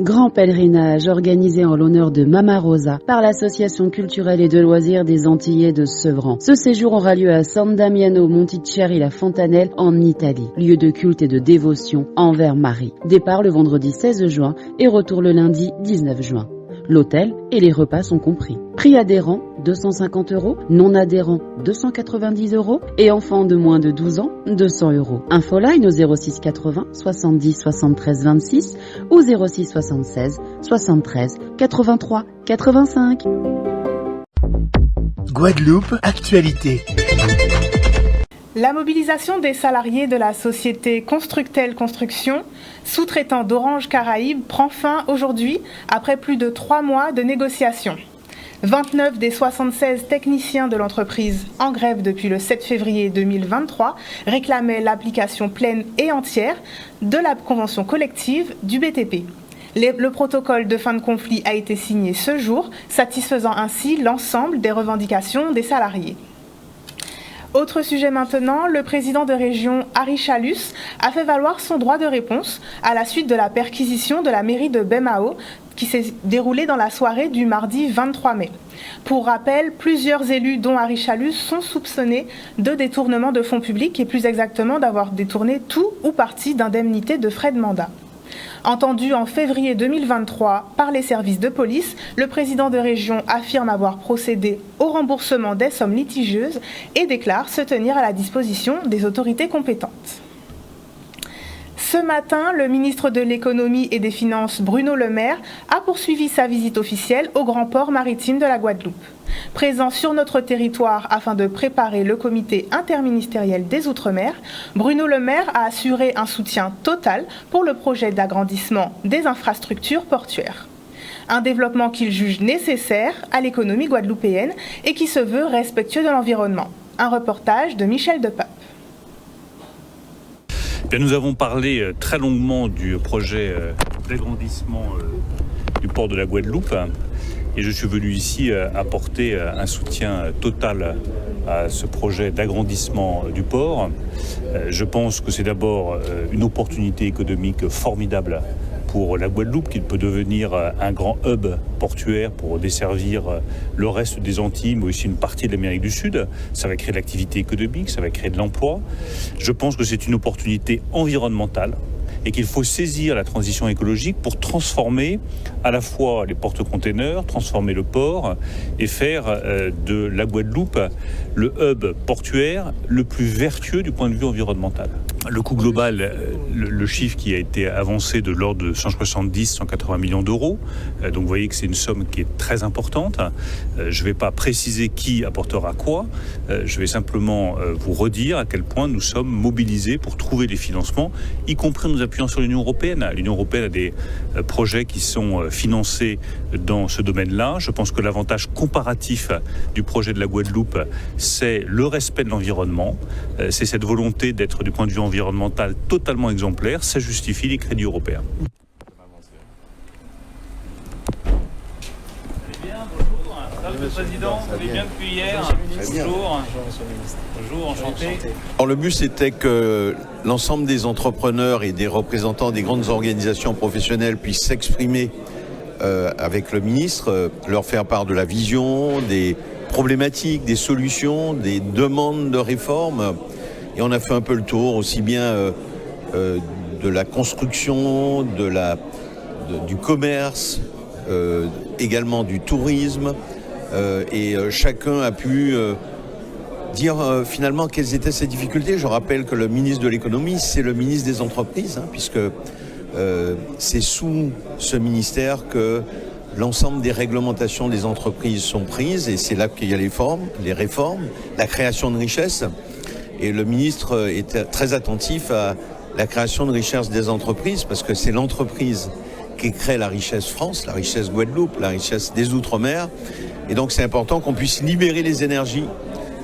Grand pèlerinage organisé en l'honneur de Mama Rosa par l'Association culturelle et de loisirs des Antillais de Sevran. Ce séjour aura lieu à San Damiano Montichiari la Fontanelle en Italie, lieu de culte et de dévotion envers Marie. Départ le vendredi 16 juin et retour le lundi 19 juin. L'hôtel et les repas sont compris. Prix adhérent 250 €, non adhérent 290 € et enfants de moins de 12 ans 200 €. Infoline au 06 80 70 73 26 ou 06 76 73 83 85. Guadeloupe Actualité. La mobilisation des salariés de la société Constructel Construction, sous-traitant d'Orange Caraïbes, prend fin aujourd'hui après plus de 3 mois de négociations. 29 des 76 techniciens de l'entreprise, en grève depuis le 7 février 2023, réclamaient l'application pleine et entière de la convention collective du BTP. Le protocole de fin de conflit a été signé ce jour, satisfaisant ainsi l'ensemble des revendications des salariés. Autre sujet maintenant, le président de région, Harry Chalus, a fait valoir son droit de réponse à la suite de la perquisition de la mairie de Bemao qui s'est déroulée dans la soirée du mardi 23 mai. Pour rappel, plusieurs élus, dont Harry Chalus, sont soupçonnés de détournement de fonds publics et plus exactement d'avoir détourné tout ou partie d'indemnités de frais de mandat. Entendu en février 2023 par les services de police, le président de région affirme avoir procédé au remboursement des sommes litigieuses et déclare se tenir à la disposition des autorités compétentes. Ce matin, le ministre de l'Économie et des Finances, Bruno Le Maire, a poursuivi sa visite officielle au grand port maritime de la Guadeloupe. Présent sur notre territoire afin de préparer le comité interministériel des Outre-mer, Bruno Le Maire a assuré un soutien total pour le projet d'agrandissement des infrastructures portuaires. Un développement qu'il juge nécessaire à l'économie guadeloupéenne et qui se veut respectueux de l'environnement. Un reportage de Michel Depape. Bien, nous avons parlé très longuement du projet d'agrandissement du port de la Guadeloupe et je suis venu ici apporter un soutien total à ce projet d'agrandissement du port. Je pense que c'est d'abord une opportunité économique formidable pour la Guadeloupe, qui peut devenir un grand hub portuaire pour desservir le reste des Antilles, mais aussi une partie de l'Amérique du Sud. Ça va créer de l'activité économique, ça va créer de l'emploi. Je pense que c'est une opportunité environnementale et qu'il faut saisir la transition écologique pour transformer à la fois les porte-containers, transformer le port et faire de la Guadeloupe le hub portuaire le plus vertueux du point de vue environnemental. Le coût global, le chiffre qui a été avancé de l'ordre de 170-180 millions d'euros. Donc vous voyez que c'est une somme qui est très importante. Je ne vais pas préciser qui apportera quoi. Je vais simplement vous redire à quel point nous sommes mobilisés pour trouver des financements, y compris en nous appuyant sur l'Union européenne. L'Union européenne a des projets qui sont financés dans ce domaine-là. Je pense que l'avantage comparatif du projet de la Guadeloupe, c'est le respect de l'environnement. C'est cette volonté d'être du point de vue environnemental totalement exemplaire. Ça justifie les crédits européens. Monsieur le Président, vous allez bien depuis hier. Bonjour. Bonjour, enchanté. Alors, le but, c'était que l'ensemble des entrepreneurs et des représentants des grandes organisations professionnelles puissent s'exprimer avec le ministre, leur faire part de la vision, des problématiques, des solutions, des demandes de réforme. Et on a fait un peu le tour, aussi bien de la construction, du commerce, également du tourisme. Et chacun a pu dire finalement quelles étaient ses difficultés. Je rappelle que le ministre de l'économie, c'est le ministre des entreprises, puisque c'est sous ce ministère que l'ensemble des réglementations des entreprises sont prises, et c'est là qu'il y a les réformes, la création de richesses. Et le ministre est très attentif à la création de richesses des entreprises, parce que c'est l'entreprise qui crée la richesse France, la richesse Guadeloupe, la richesse des Outre-mer. Et donc c'est important qu'on puisse libérer les énergies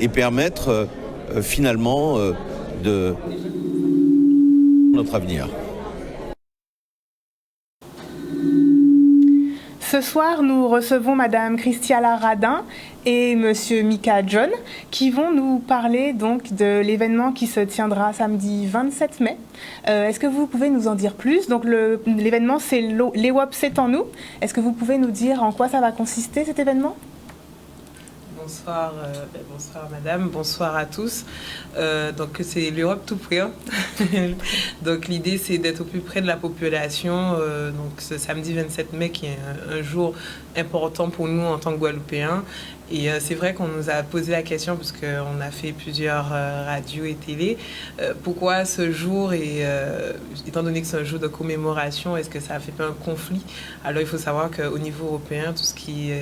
et permettre finalement de notre avenir. Ce soir, nous recevons Madame Christiala Radin et Monsieur Mika John qui vont nous parler donc de l'événement qui se tiendra samedi 27 mai. Est-ce que vous pouvez nous en dire plus? Donc l'événement, c'est l'EWOP C'est en nous. Est-ce que vous pouvez nous dire en quoi ça va consister cet événement? Bonsoir, bonsoir madame, bonsoir à tous. Donc c'est l'Europe tout près. Donc l'idée c'est d'être au plus près de la population. Donc ce samedi 27 mai qui est un jour important pour nous en tant que Guadeloupéens. Et c'est vrai qu'on nous a posé la question parce qu'on a fait plusieurs radios et télé. Pourquoi ce jour, et étant donné que c'est un jour de commémoration, est-ce que ça fait pas un conflit? Alors il faut savoir qu'au niveau européen, tout ce qui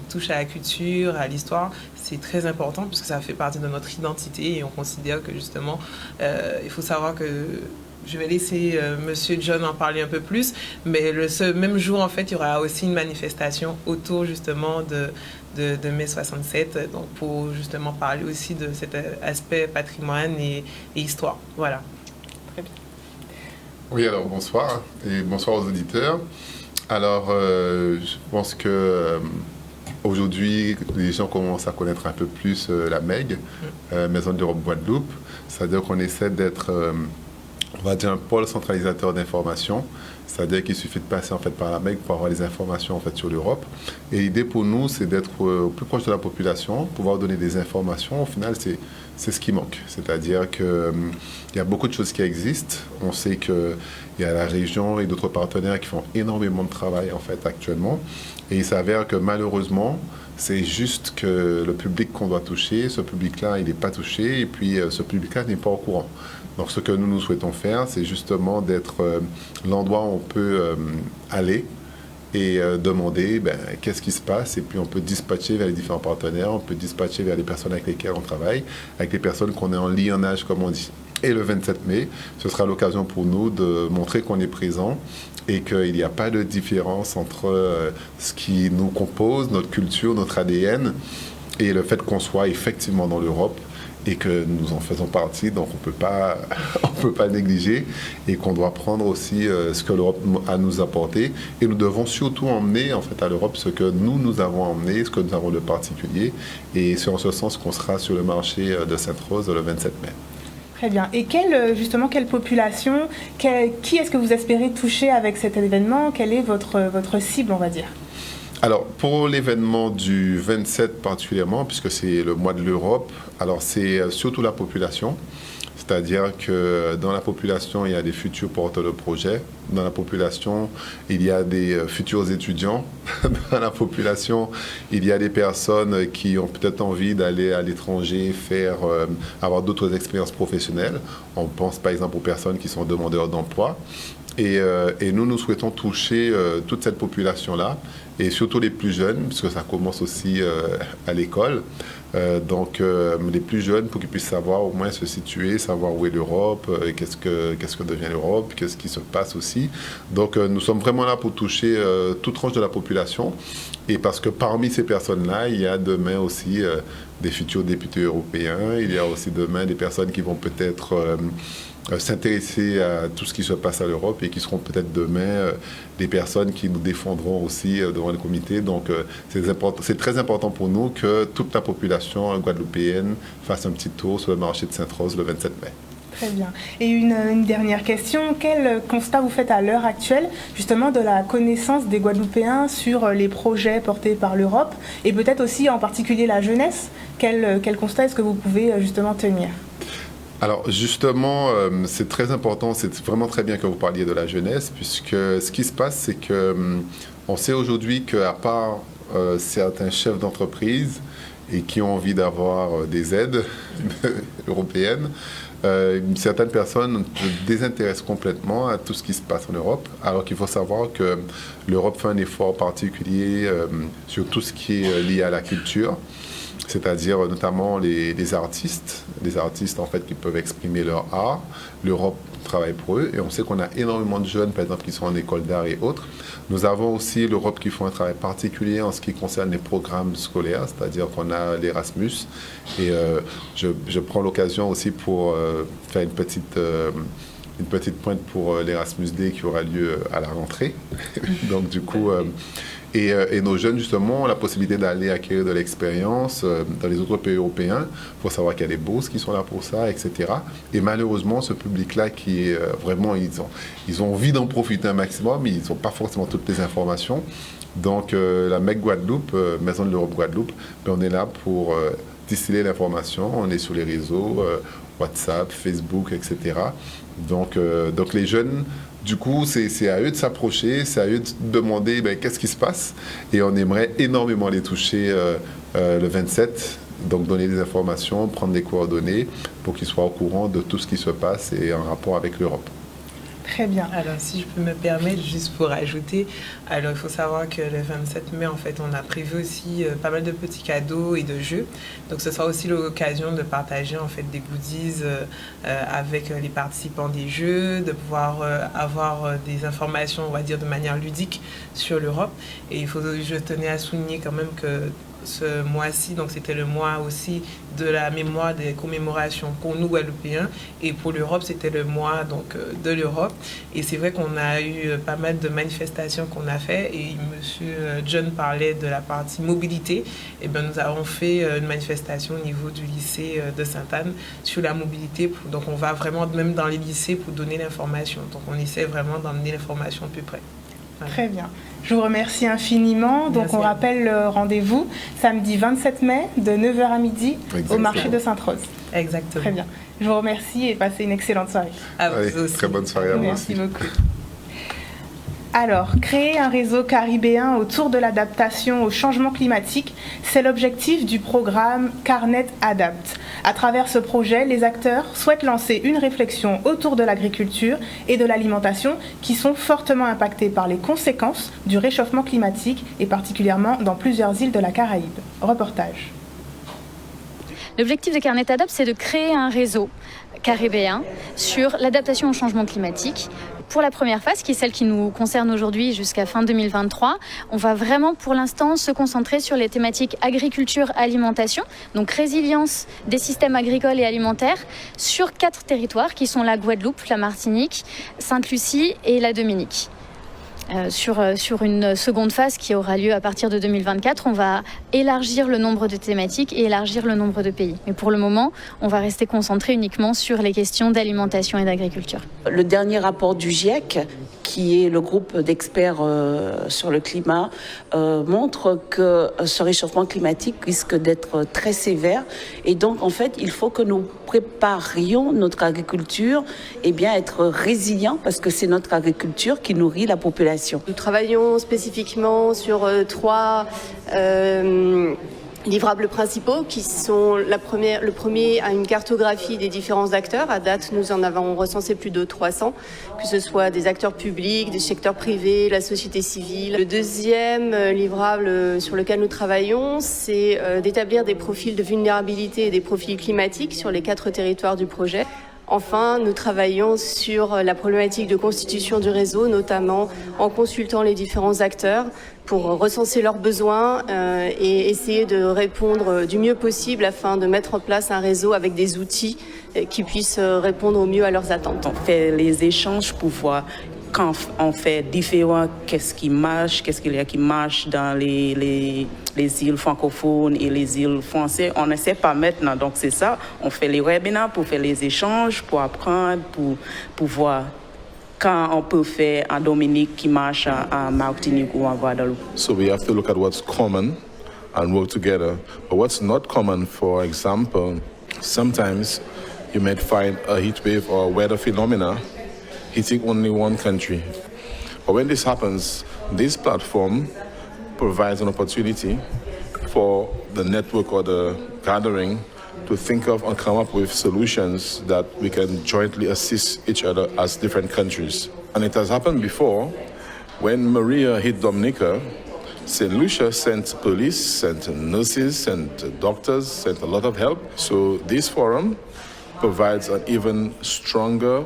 touche à la culture, à l'histoire, c'est très important puisque ça fait partie de notre identité et on considère que justement, il faut savoir que... Je vais laisser Monsieur John en parler un peu plus, mais ce même jour, en fait, il y aura aussi une manifestation autour justement de mai 67, donc pour justement parler aussi de cet aspect patrimoine et histoire. Voilà. Très bien. Oui, alors bonsoir et bonsoir aux auditeurs. Alors, je pense que aujourd'hui, les gens commencent à connaître un peu plus la MEG, Maison de l'Europe Guadeloupe. C'est-à-dire qu'on essaie d'être... on va dire un pôle centralisateur d'informations, c'est-à-dire qu'il suffit de passer en fait par la MEG pour avoir les informations en fait sur l'Europe. Et l'idée pour nous, c'est d'être au plus proche de la population, pouvoir donner des informations. Au final, c'est ce qui manque. C'est-à-dire qu'il y a beaucoup de choses qui existent. On sait qu'il y a la région et d'autres partenaires qui font énormément de travail en fait actuellement. Et il s'avère que malheureusement, c'est juste que le public qu'on doit toucher, ce public-là, il n'est pas touché, et puis ce public-là n'est pas au courant. Donc ce que nous souhaitons faire, c'est justement d'être l'endroit où on peut aller et demander qu'est-ce qui se passe, et puis on peut dispatcher vers les différents partenaires, on peut dispatcher vers les personnes avec lesquelles on travaille, avec les personnes qu'on est en lionnage, comme on dit. Et le 27 mai, ce sera l'occasion pour nous de montrer qu'on est présent et qu'il n'y a pas de différence entre ce qui nous compose, notre culture, notre ADN, et le fait qu'on soit effectivement dans l'Europe et que nous en faisons partie, donc on peut pas négliger, et qu'on doit prendre aussi ce que l'Europe a à nous apporter, et nous devons surtout emmener en fait à l'Europe ce que nous avons emmené, ce que nous avons de particulier, et c'est en ce sens qu'on sera sur le marché de Sainte-Rose le 27 mai. Très bien. Et quelle population, qui est-ce que vous espérez toucher avec cet événement? Quelle est votre cible, on va dire? Alors, pour l'événement du 27 particulièrement, puisque c'est le mois de l'Europe, alors c'est surtout la population. C'est-à-dire que dans la population, il y a des futurs porteurs de projets. Dans la population, il y a des futurs étudiants. Dans la population, il y a des personnes qui ont peut-être envie d'aller à l'étranger, avoir d'autres expériences professionnelles. On pense par exemple aux personnes qui sont demandeurs d'emploi. Et nous souhaitons toucher toute cette population-là, et surtout les plus jeunes, puisque ça commence aussi à l'école. Donc les plus jeunes, pour qu'ils puissent savoir au moins se situer, savoir où est l'Europe, qu'est-ce que devient l'Europe, qu'est-ce qui se passe aussi. Donc nous sommes vraiment là pour toucher toute tranche de la population, et parce que parmi ces personnes-là, il y a demain aussi des futurs députés européens, il y a aussi demain des personnes qui vont peut-être s'intéresser à tout ce qui se passe à l'Europe, et qui seront peut-être demain des personnes qui nous défendront aussi devant le comité. Donc c'est très important pour nous que toute la population guadeloupéenne fasse un petit tour sur le marché de Sainte-Rose le 27 mai. Très bien. Et une dernière question. Quel constat vous faites à l'heure actuelle, justement, de la connaissance des Guadeloupéens sur les projets portés par l'Europe, et peut-être aussi en particulier la jeunesse? Quel constat est-ce que vous pouvez justement tenir? Alors justement, c'est très important, c'est vraiment très bien que vous parliez de la jeunesse, puisque ce qui se passe, c'est que on sait aujourd'hui qu'à part certains chefs d'entreprise et qui ont envie d'avoir des aides européennes, certaines personnes se désintéressent complètement à tout ce qui se passe en Europe, alors qu'il faut savoir que l'Europe fait un effort particulier sur tout ce qui est lié à la culture. C'est-à-dire notamment les artistes en fait qui peuvent exprimer leur art. L'Europe travaille pour eux, et on sait qu'on a énormément de jeunes, par exemple, qui sont en école d'art et autres. Nous avons aussi l'Europe qui font un travail particulier en ce qui concerne les programmes scolaires, c'est-à-dire qu'on a l'Erasmus, et je prends l'occasion aussi pour faire une petite une petite pointe pour l'Erasmus Day qui aura lieu à la rentrée. Donc du coup, et nos jeunes justement ont la possibilité d'aller acquérir de l'expérience dans les autres pays européens. Il faut savoir qu'il y a des bourses qui sont là pour ça, etc. Et malheureusement, ce public-là qui est vraiment, ils ont envie d'en profiter un maximum, mais ils n'ont pas forcément toutes les informations. Donc la MEC Guadeloupe, Maison de l'Europe Guadeloupe, on est là pour distiller l'information. On est sur les réseaux, WhatsApp, Facebook, etc. Donc les jeunes, du coup, c'est à eux de s'approcher, c'est à eux de demander qu'est-ce qui se passe. Et on aimerait énormément les toucher le 27, donc donner des informations, prendre des coordonnées pour qu'ils soient au courant de tout ce qui se passe et en rapport avec l'Europe. Très bien. Alors, si je peux me permettre, juste pour ajouter, alors il faut savoir que le 27 mai, en fait, on a prévu aussi pas mal de petits cadeaux et de jeux. Donc, ce sera aussi l'occasion de partager, en fait, des goodies avec les participants des jeux, de pouvoir avoir des informations, on va dire, de manière ludique sur l'Europe. Et je tenais à souligner quand même que ce mois-ci, donc c'était le mois aussi de la mémoire des commémorations pour nous Guadeloupéens, et pour l'Europe c'était le mois donc de l'Europe. Et c'est vrai qu'on a eu pas mal de manifestations qu'on a fait, et Monsieur John parlait de la partie mobilité. Et bien nous avons fait une manifestation au niveau du lycée de Sainte-Anne sur la mobilité. Donc on va vraiment même dans les lycées pour donner l'information. Donc on essaie vraiment d'emmener l'information au plus près. Voilà. Très bien. Je vous remercie infiniment. Donc, on rappelle le rendez-vous samedi 27 mai de 9h à midi au marché de Sainte-Rose. Exactement. Très bien. Je vous remercie et passez une excellente soirée. À vous aussi. Très bonne soirée à vous aussi. Merci beaucoup. Alors, créer un réseau caribéen autour de l'adaptation au changement climatique, c'est l'objectif du programme Carnet Adapt. À travers ce projet, les acteurs souhaitent lancer une réflexion autour de l'agriculture et de l'alimentation qui sont fortement impactés par les conséquences du réchauffement climatique et particulièrement dans plusieurs îles de la Caraïbe. Reportage. L'objectif de Carnet Adapt, c'est de créer un réseau caribéen sur l'adaptation au changement climatique. Pour la première phase, qui est celle qui nous concerne aujourd'hui jusqu'à fin 2023, on va vraiment pour l'instant se concentrer sur les thématiques agriculture-alimentation, donc résilience des systèmes agricoles et alimentaires sur 4 territoires qui sont la Guadeloupe, la Martinique, Sainte-Lucie et la Dominique. Sur une seconde phase qui aura lieu à partir de 2024, on va élargir le nombre de thématiques et élargir le nombre de pays. Mais pour le moment, on va rester concentré uniquement sur les questions d'alimentation et d'agriculture. Le dernier rapport du GIEC, qui est le groupe d'experts sur le climat, montre que ce réchauffement climatique risque d'être très sévère. Et donc, en fait, il faut que nous préparions notre agriculture et bien être résilients parce que c'est notre agriculture qui nourrit la population. Nous travaillons spécifiquement sur 3 livrables principaux qui sont le premier à une cartographie des différents acteurs. À date, nous en avons recensé plus de 300, que ce soit des acteurs publics, des secteurs privés, la société civile. Le deuxième livrable sur lequel nous travaillons, c'est d'établir des profils de vulnérabilité et des profils climatiques sur les 4 territoires du projet. Enfin, nous travaillons sur la problématique de constitution du réseau, notamment en consultant les différents acteurs pour recenser leurs besoins et essayer de répondre du mieux possible afin de mettre en place un réseau avec des outils qui puissent répondre au mieux à leurs attentes. On fait les échanges pour voir quand on fait différent, qu'est-ce qu'il y a qui marche dans les îles francophones et les îles françaises. On ne sait pas maintenant, donc c'est ça. On fait les webinaires pour faire les échanges, pour apprendre, pour voir quand on peut faire en Dominique qui marche en Martinique ou en Guadeloupe. So we have to look at what's common and work together. But what's not common, for example, sometimes you might find a heat wave or weather phenomena hitting only one country. But when this happens, this platform provides an opportunity for the network or the gathering to think of and come up with solutions that we can jointly assist each other as different countries. And it has happened before. When Maria hit Dominica, St. Lucia sent police, sent nurses, sent doctors, sent a lot of help. So this forum provides an even stronger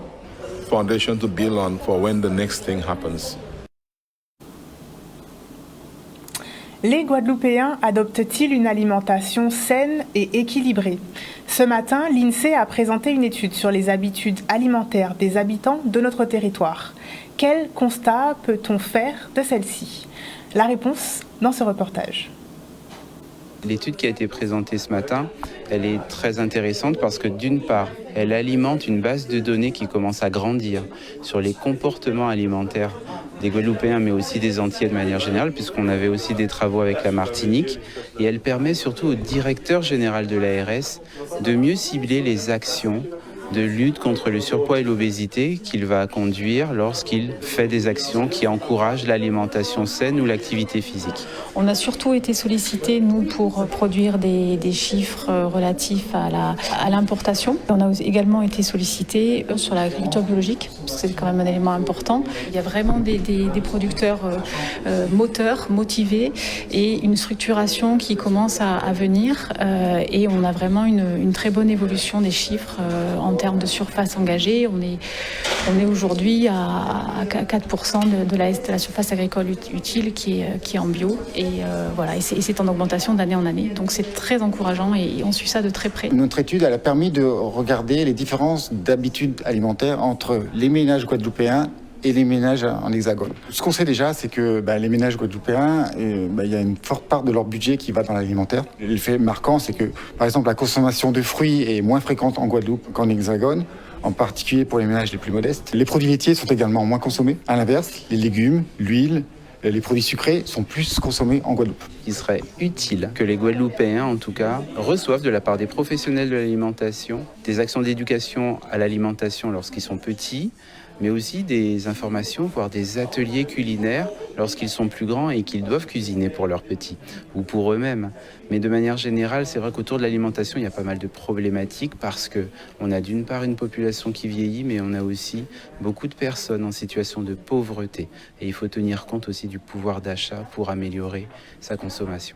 foundation to build on for when the next thing happens. Les Guadeloupéens adoptent-ils une alimentation saine et équilibrée? Ce matin, l'INSEE a présenté une étude sur les habitudes alimentaires des habitants de notre territoire. Quel constat peut-on faire de celle-ci? La réponse dans ce reportage. L'étude qui a été présentée ce matin, elle est très intéressante parce que d'une part, elle alimente une base de données qui commence à grandir sur les comportements alimentaires des Guadeloupéens, mais aussi des Antillais de manière générale, puisqu'on avait aussi des travaux avec la Martinique. Et elle permet surtout au directeur général de l'ARS de mieux cibler les actions de lutte contre le surpoids et l'obésité qu'il va conduire lorsqu'il fait des actions qui encouragent l'alimentation saine ou l'activité physique. On a surtout été sollicités, nous, pour produire des chiffres relatifs à l'importation. On a également été sollicités sur l'agriculture biologique, parce que c'est quand même un élément important. Il y a vraiment des producteurs moteurs, motivés, et une structuration qui commence à venir. Et on a vraiment une très bonne évolution des chiffres en termes de surface engagée. On est aujourd'hui à 4% de la surface agricole utile qui est en bio. Et voilà, et c'est en augmentation d'année en année. Donc c'est très encourageant et on suit ça de très près. Notre étude elle a permis de regarder les différences d'habitudes alimentaires entre les ménages guadeloupéens et les ménages en hexagone. Ce qu'on sait déjà, c'est que les ménages guadeloupéens, il y a une forte part de leur budget qui va dans l'alimentaire. Le fait marquant, c'est que, par exemple, la consommation de fruits est moins fréquente en Guadeloupe qu'en hexagone, en particulier pour les ménages les plus modestes. Les produits laitiers sont également moins consommés. À l'inverse, les légumes, l'huile, les produits sucrés sont plus consommés en Guadeloupe. Il serait utile que les Guadeloupéens, en tout cas, reçoivent de la part des professionnels de l'alimentation des actions d'éducation à l'alimentation lorsqu'ils sont petits, mais aussi des informations, voire des ateliers culinaires lorsqu'ils sont plus grands et qu'ils doivent cuisiner pour leurs petits ou pour eux-mêmes. Mais de manière générale, c'est vrai qu'autour de l'alimentation, il y a pas mal de problématiques parce qu'on a d'une part une population qui vieillit, mais on a aussi beaucoup de personnes en situation de pauvreté. Et il faut tenir compte aussi du pouvoir d'achat pour améliorer sa consommation.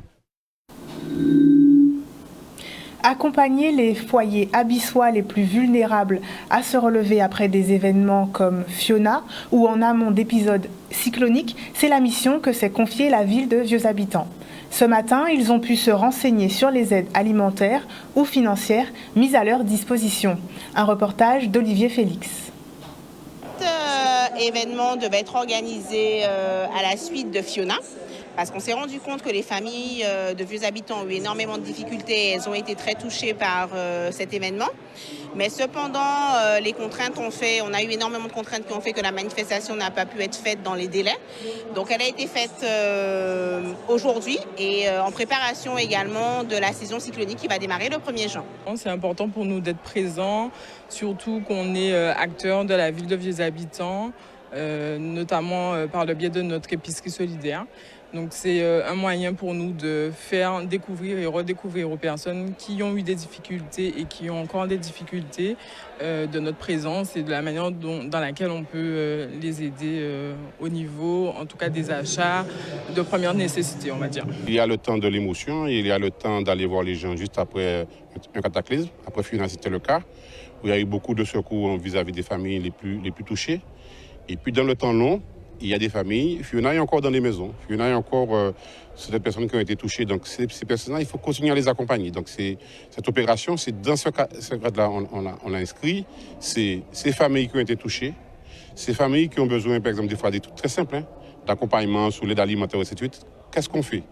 Accompagner les foyers abyssois les plus vulnérables à se relever après des événements comme Fiona ou en amont d'épisodes cycloniques, c'est la mission que s'est confiée la ville de Vieux Habitants. Ce matin, ils ont pu se renseigner sur les aides alimentaires ou financières mises à leur disposition. Un reportage d'Olivier Félix. Cet événement devait être organisé à la suite de Fiona. Parce qu'on s'est rendu compte que les familles de Vieux Habitants ont eu énormément de difficultés. Elles ont été très touchées par cet événement. Mais cependant, les contraintes ont fait, on a eu énormément de contraintes qui ont fait que la manifestation n'a pas pu être faite dans les délais. Donc elle a été faite aujourd'hui et en préparation également de la saison cyclonique qui va démarrer le 1er juin. C'est important pour nous d'être présents, surtout qu'on est acteurs de la ville de Vieux Habitants, notamment par le biais de notre épicerie solidaire. Donc c'est un moyen pour nous de faire découvrir et redécouvrir aux personnes qui ont eu des difficultés et qui ont encore des difficultés de notre présence et de la manière dans laquelle on peut les aider au niveau, en tout cas, des achats de première nécessité, on va dire. Il y a le temps de l'émotion, il y a le temps d'aller voir les gens juste après un cataclysme. Après Fiona, c'était le cas, où il y a eu beaucoup de secours vis-à-vis des familles les plus touchées. Et puis dans le temps long, il y a des familles, Fiona est encore dans les maisons, Fiona est encore c'est des personnes qui ont été touchées. Donc ces personnes-là, il faut continuer à les accompagner. Donc cette opération, c'est dans ce cadre-là, on l'a inscrit. C'est ces familles qui ont été touchées, ces familles qui ont besoin, par exemple, des fois des trucs très simples, d'accompagnement sur l'aide alimentaire, etc. Qu'est-ce qu'on fait?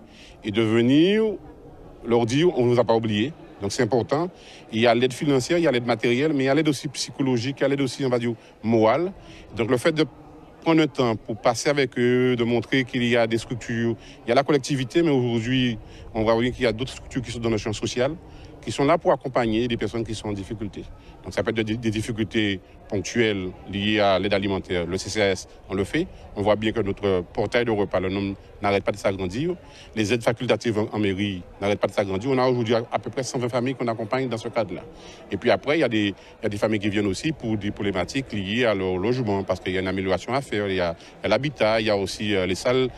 Et de venir leur dire, on ne nous a pas oubliés. Donc c'est important. Il y a l'aide financière, il y a l'aide matérielle, mais il y a l'aide aussi psychologique, il y a l'aide aussi, on va dire, morale. Donc le fait de prendre le temps pour passer avec eux, de montrer qu'il y a des structures, il y a la collectivité, mais aujourd'hui, on voit bien qu'il y a d'autres structures qui sont dans le champ social, qui sont là pour accompagner des personnes qui sont en difficulté. Donc ça peut être des difficultés ponctuelles liées à l'aide alimentaire. Le CCAS, on le fait. On voit bien que notre portail de repas, le nombre n'arrête pas de s'agrandir. Les aides facultatives en mairie n'arrêtent pas de s'agrandir. On a aujourd'hui à peu près 120 familles qu'on accompagne dans ce cadre-là. Et puis après, il y a des familles qui viennent aussi pour des problématiques liées à leur logement, parce qu'il y a une amélioration à faire. Il y a l'habitat, il y a aussi les salles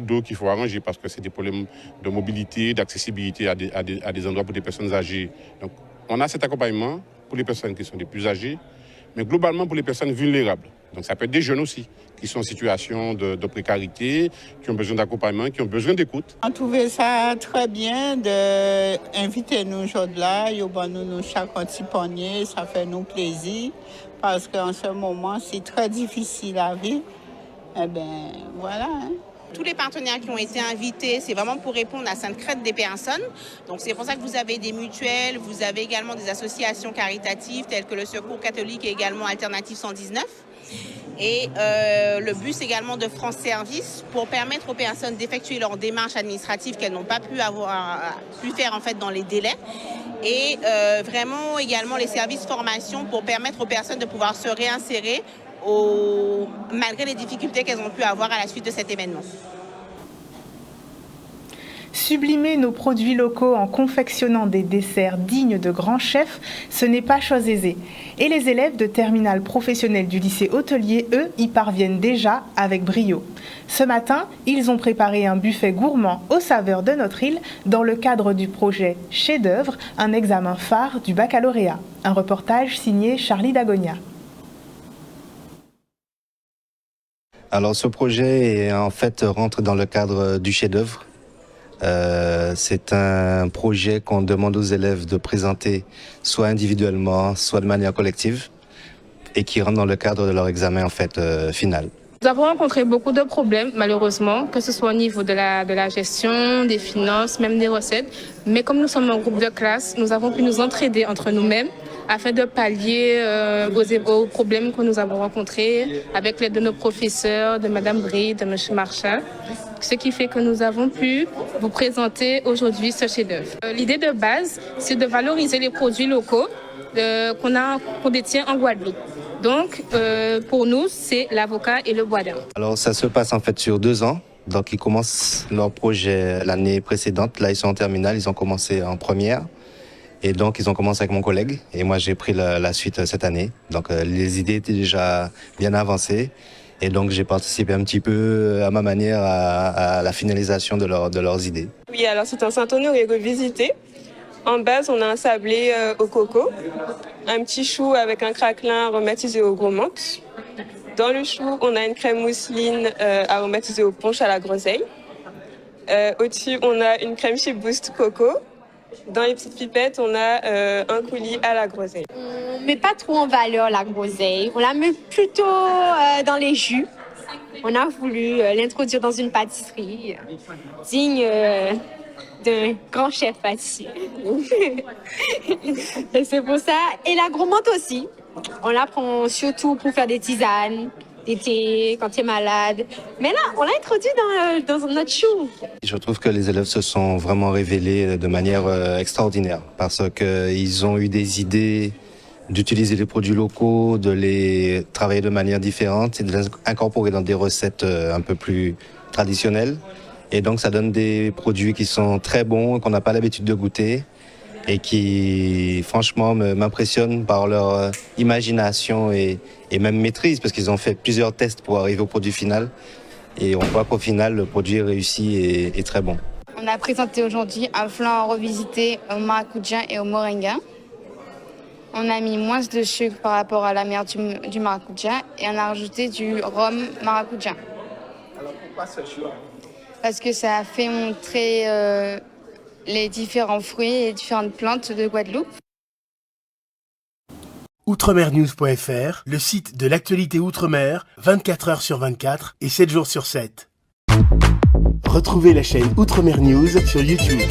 d'eau qu'il faut arranger, parce que c'est des problèmes de mobilité, d'accessibilité à des endroits pour des personnes âgées. Donc on a cet accompagnement pour les personnes qui sont les plus âgées, mais globalement pour les personnes vulnérables. Donc ça peut être des jeunes aussi, qui sont en situation de précarité, qui ont besoin d'accompagnement, qui ont besoin d'écoute. On trouvait ça très bien d'inviter nous aujourd'hui-là, nous chaque petit panier, ça fait nous plaisir, parce qu'en ce moment, c'est très difficile à vivre. Eh bien, voilà. Tous les partenaires qui ont été invités, c'est vraiment pour répondre à cette crainte des personnes. Donc c'est pour ça que vous avez des mutuelles, vous avez également des associations caritatives telles que le Secours catholique et également Alternative 119. Et le bus également de France Service pour permettre aux personnes d'effectuer leurs démarches administratives qu'elles n'ont pas pu faire en fait dans les délais. Et vraiment également les services formation pour permettre aux personnes de pouvoir se réinsérer malgré les difficultés qu'elles ont pu avoir à la suite de cet événement. Sublimer nos produits locaux en confectionnant des desserts dignes de grands chefs, ce n'est pas chose aisée. Et les élèves de terminale professionnelle du lycée hôtelier, eux, y parviennent déjà avec brio. Ce matin, ils ont préparé un buffet gourmand aux saveurs de notre île dans le cadre du projet Chef-d'œuvre, un examen phare du baccalauréat. Un reportage signé Charlie Dagonia. Alors ce projet en fait rentre dans le cadre du chef-d'œuvre. C'est un projet qu'on demande aux élèves de présenter soit individuellement, soit de manière collective et qui rentre dans le cadre de leur examen en fait final. Nous avons rencontré beaucoup de problèmes malheureusement, que ce soit au niveau de la gestion, des finances, même des recettes. Mais comme nous sommes un groupe de classe, nous avons pu nous entraider entre nous-mêmes afin de pallier aux problèmes que nous avons rencontrés avec l'aide de nos professeurs, de Mme Brie, de M. Marchal. Ce qui fait que nous avons pu vous présenter aujourd'hui ce chef-d'œuvre. L'idée de base, c'est de valoriser les produits locaux qu'on détient en Guadeloupe. Donc, pour nous, c'est l'avocat et le bois d'œuf. Alors, ça se passe en fait sur 2 ans. Donc, ils commencent leur projet l'année précédente. Là, ils sont en terminale, ils ont commencé en première. Et donc, ils ont commencé avec mon collègue. Et moi, j'ai pris la suite cette année. Donc, les idées étaient déjà bien avancées. Et donc, j'ai participé un petit peu à ma manière à la finalisation de leurs idées. Oui, alors c'est un Saint-Honoré revisité. En base, on a un sablé au coco, un petit chou avec un craquelin aromatisé au gros menthe. Dans le chou, on a une crème mousseline aromatisée au punch à la groseille. Au-dessus, on a une crème Chip Boost coco. Dans les petites pipettes, on a un coulis à la groseille. On ne met pas trop en valeur la groseille. On la met plutôt dans les jus. On a voulu l'introduire dans une pâtisserie digne d'un grand chef pâtissier. Et c'est pour ça. Et la gros menthe aussi. On la prend surtout pour faire des tisanes, des thés, quand tu es malade. Mais là, on l'a introduit dans notre chou. Je trouve que les élèves se sont vraiment révélés de manière extraordinaire parce qu'ils ont eu des idées d'utiliser les produits locaux, de les travailler de manière différente et de les incorporer dans des recettes un peu plus traditionnelles. Et donc, ça donne des produits qui sont très bons, qu'on n'a pas l'habitude de goûter et qui, franchement, m'impressionnent par leur imagination et même maîtrise, parce qu'ils ont fait plusieurs tests pour arriver au produit final. Et on voit qu'au final, le produit réussi et très bon. On a présenté aujourd'hui un flan revisité au maracuja et au moringa. On a mis moins de sucre par rapport à l'amertume du maracuja et on a rajouté du rhum maracuja. Alors pourquoi ce choix ? Parce que ça a fait montrer les différents fruits et les différentes plantes de Guadeloupe. Outremernews.fr, le site de l'actualité Outre-mer, 24 heures sur 24 et 7 jours sur 7. Retrouvez la chaîne Outremer News sur YouTube.